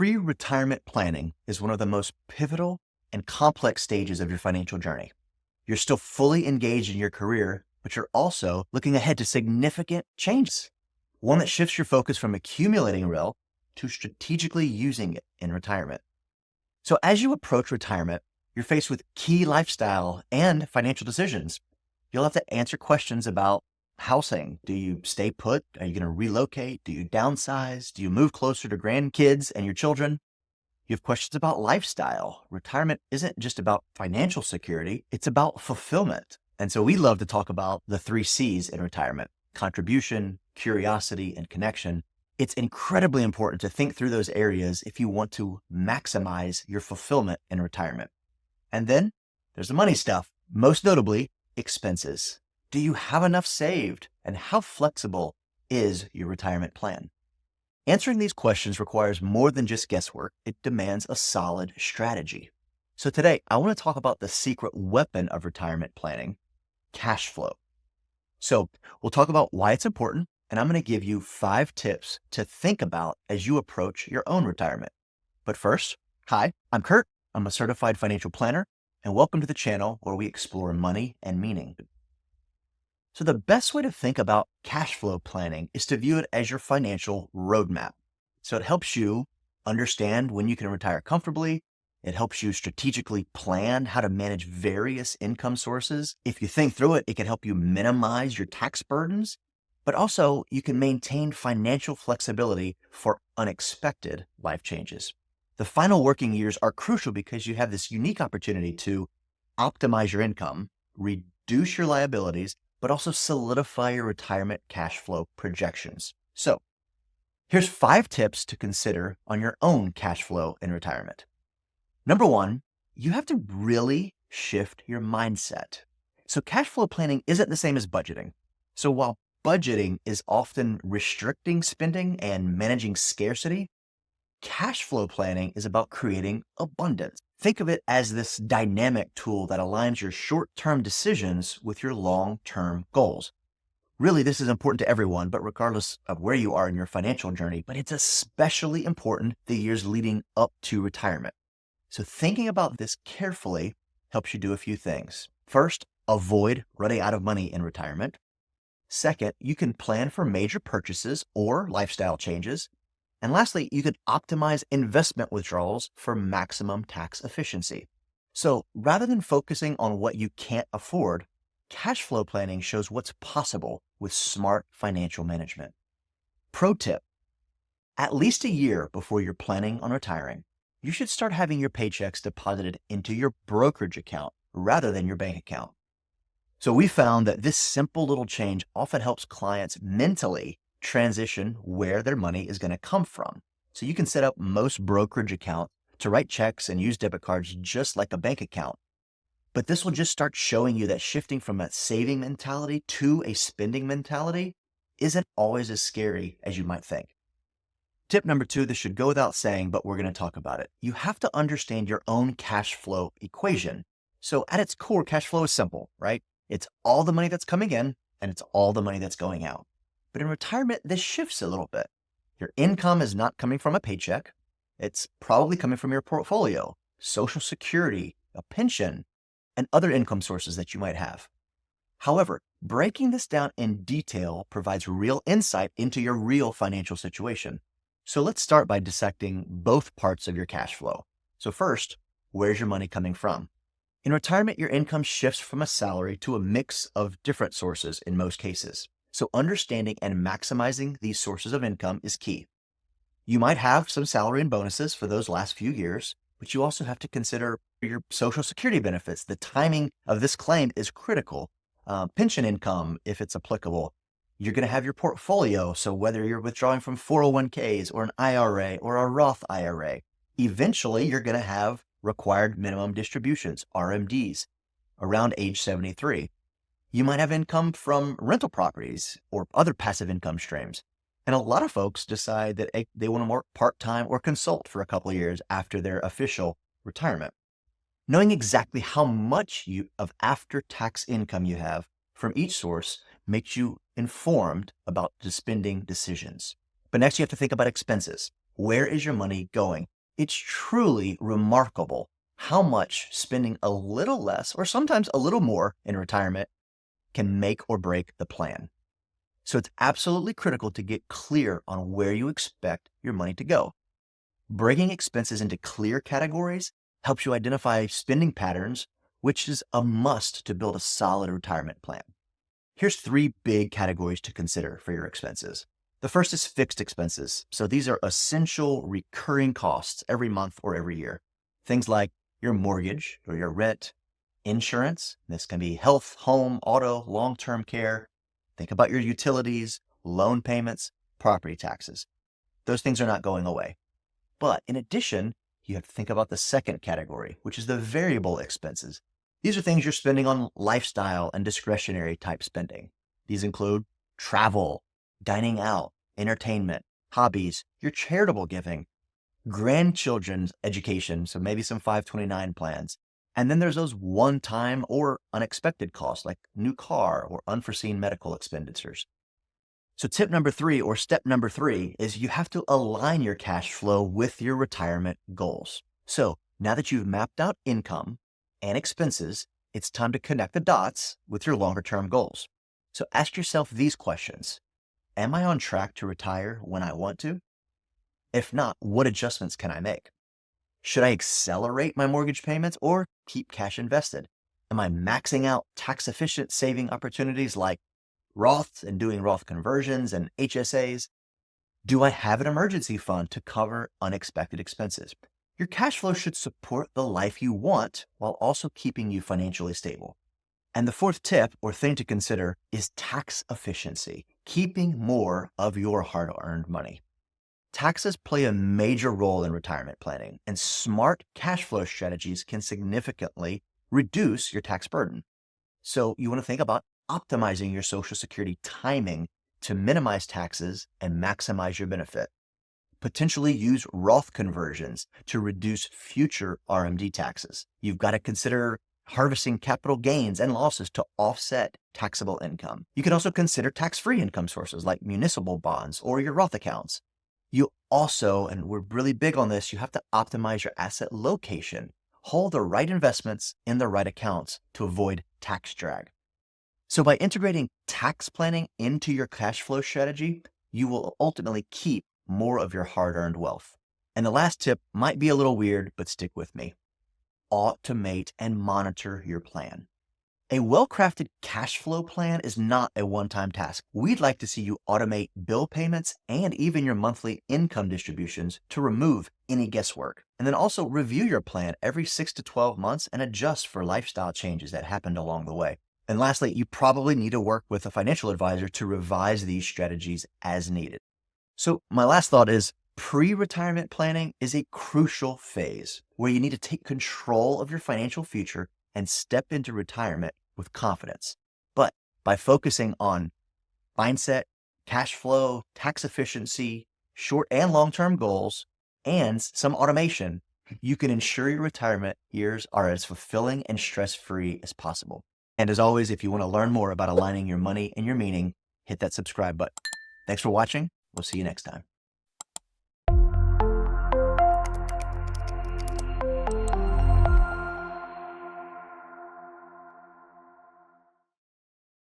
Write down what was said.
Pre-retirement planning is one of the most pivotal and complex stages of your financial journey. You're still fully engaged in your career, but you're also looking ahead to significant changes, one that shifts your focus from accumulating wealth to strategically using it in retirement. So as you approach retirement, you're faced with key lifestyle and financial decisions. You'll have to answer questions about housing. Do you stay put? Are you going to relocate? Do you downsize? Do you move closer to grandkids and your children? You have questions about lifestyle. Retirement isn't just about financial security, it's about fulfillment. And so we love to talk about the 3 C's in retirement: contribution, curiosity, and connection. It's incredibly important to think through those areas if you want to maximize your fulfillment in retirement. And then there's the money stuff, most notably expenses. Do you have enough saved? And how flexible is your retirement plan? Answering these questions requires more than just guesswork. It demands a solid strategy. So today, I want to talk about the secret weapon of retirement planning: cash flow. So we'll talk about why it's important, and I'm going to give you 5 tips to think about as you approach your own retirement. But first, hi, I'm Kurt. I'm a certified financial planner, and welcome to the channel where we explore money and meaning. So the best way to think about cash flow planning is to view it as your financial roadmap. So it helps you understand when you can retire comfortably. It helps you strategically plan how to manage various income sources. If you think through it, it can help you minimize your tax burdens, but also you can maintain financial flexibility for unexpected life changes. The final working years are crucial because you have this unique opportunity to optimize your income, reduce your liabilities, but also solidify your retirement cash flow projections. So here's 5 tips to consider on your own cash flow in retirement. Number 1, you have to really shift your mindset. So cash flow planning isn't the same as budgeting. So while budgeting is often restricting spending and managing scarcity, cash flow planning is about creating abundance. Think of it as this dynamic tool that aligns your short-term decisions with your long-term goals. Really, this is important to everyone, but regardless of where you are in your financial journey, but it's especially important the years leading up to retirement. So thinking about this carefully helps you do a few things. First, avoid running out of money in retirement. Second, you can plan for major purchases or lifestyle changes. And lastly, you could optimize investment withdrawals for maximum tax efficiency. So rather than focusing on what you can't afford, cash flow planning shows what's possible with smart financial management. Pro tip: at least a year before you're planning on retiring, you should start having your paychecks deposited into your brokerage account rather than your bank account. So we found that this simple little change often helps clients mentally transition where their money is going to come from. So you can set up most brokerage accounts to write checks and use debit cards just like a bank account. But this will just start showing you that shifting from a saving mentality to a spending mentality isn't always as scary as you might think. Tip number 2, this should go without saying, but we're going to talk about it. You have to understand your own cash flow equation. So at its core, cash flow is simple, right? It's all the money that's coming in and it's all the money that's going out. But in retirement, this shifts a little bit. Your income is not coming from a paycheck. It's probably coming from your portfolio, Social Security, a pension, and other income sources that you might have. However, breaking this down in detail provides real insight into your real financial situation. So let's start by dissecting both parts of your cash flow. So first, where's your money coming from? In retirement, your income shifts from a salary to a mix of different sources in most cases. So understanding and maximizing these sources of income is key. You might have some salary and bonuses for those last few years, but you also have to consider your Social Security benefits. The timing of this claim is critical. Pension income, if it's applicable. You're going to have your portfolio. So whether you're withdrawing from 401ks or an IRA or a Roth IRA, eventually you're going to have required minimum distributions, RMDs, around age 73. You might have income from rental properties or other passive income streams. And a lot of folks decide that they want to work part-time or consult for a couple of years after their official retirement. Knowing exactly how much of after-tax income you have from each source makes you informed about the spending decisions. But next you have to think about expenses. Where is your money going? It's truly remarkable how much spending a little less or sometimes a little more in retirement can make or break the plan. So it's absolutely critical to get clear on where you expect your money to go. Breaking expenses into clear categories helps you identify spending patterns, which is a must to build a solid retirement plan. Here's 3 big categories to consider for your expenses. The first is fixed expenses. So these are essential recurring costs every month or every year. Things like your mortgage or your rent, insurance. This can be health, home, auto, long-term care. Think about your utilities, loan payments, property taxes. Those things are not going away. But in addition, you have to think about the second category, which is the variable expenses. These are things you're spending on lifestyle and discretionary type spending. These include travel, dining out, entertainment, hobbies, your charitable giving, grandchildren's education, so maybe some 529 plans. And then there's those one-time or unexpected costs like new car or unforeseen medical expenditures. So tip number 3 or step number 3 is you have to align your cash flow with your retirement goals. So now that you've mapped out income and expenses, it's time to connect the dots with your longer term goals. So ask yourself these questions. Am I on track to retire when I want to? If not, what adjustments can I make? Should I accelerate my mortgage payments or keep cash invested? Am I maxing out tax efficient saving opportunities like Roths and doing Roth conversions and HSAs? Do I have an emergency fund to cover unexpected expenses? Your cash flow should support the life you want while also keeping you financially stable. And the fourth tip or thing to consider is tax efficiency, keeping more of your hard-earned money. Taxes play a major role in retirement planning, and smart cash flow strategies can significantly reduce your tax burden. So you want to think about optimizing your Social Security timing to minimize taxes and maximize your benefit. Potentially use Roth conversions to reduce future RMD taxes. You've got to consider harvesting capital gains and losses to offset taxable income. You can also consider tax-free income sources like municipal bonds or your Roth accounts. You also, and we're really big on this, you have to optimize your asset location. Hold the right investments in the right accounts to avoid tax drag. So by integrating tax planning into your cash flow strategy, you will ultimately keep more of your hard-earned wealth. And the last tip might be a little weird, but stick with me. Automate and monitor your plan. A well-crafted cash flow plan is not a one-time task. We'd like to see you automate bill payments and even your monthly income distributions to remove any guesswork. And then also review your plan every 6 to 12 months and adjust for lifestyle changes that happened along the way. And lastly, you probably need to work with a financial advisor to revise these strategies as needed. So my last thought is pre-retirement planning is a crucial phase where you need to take control of your financial future and step into retirement with confidence. But by focusing on mindset, cash flow, tax efficiency, short and long-term goals, and some automation, you can ensure your retirement years are as fulfilling and stress-free as possible. And as always, if you want to learn more about aligning your money and your meaning, hit that subscribe button. Thanks for watching. We'll see you next time.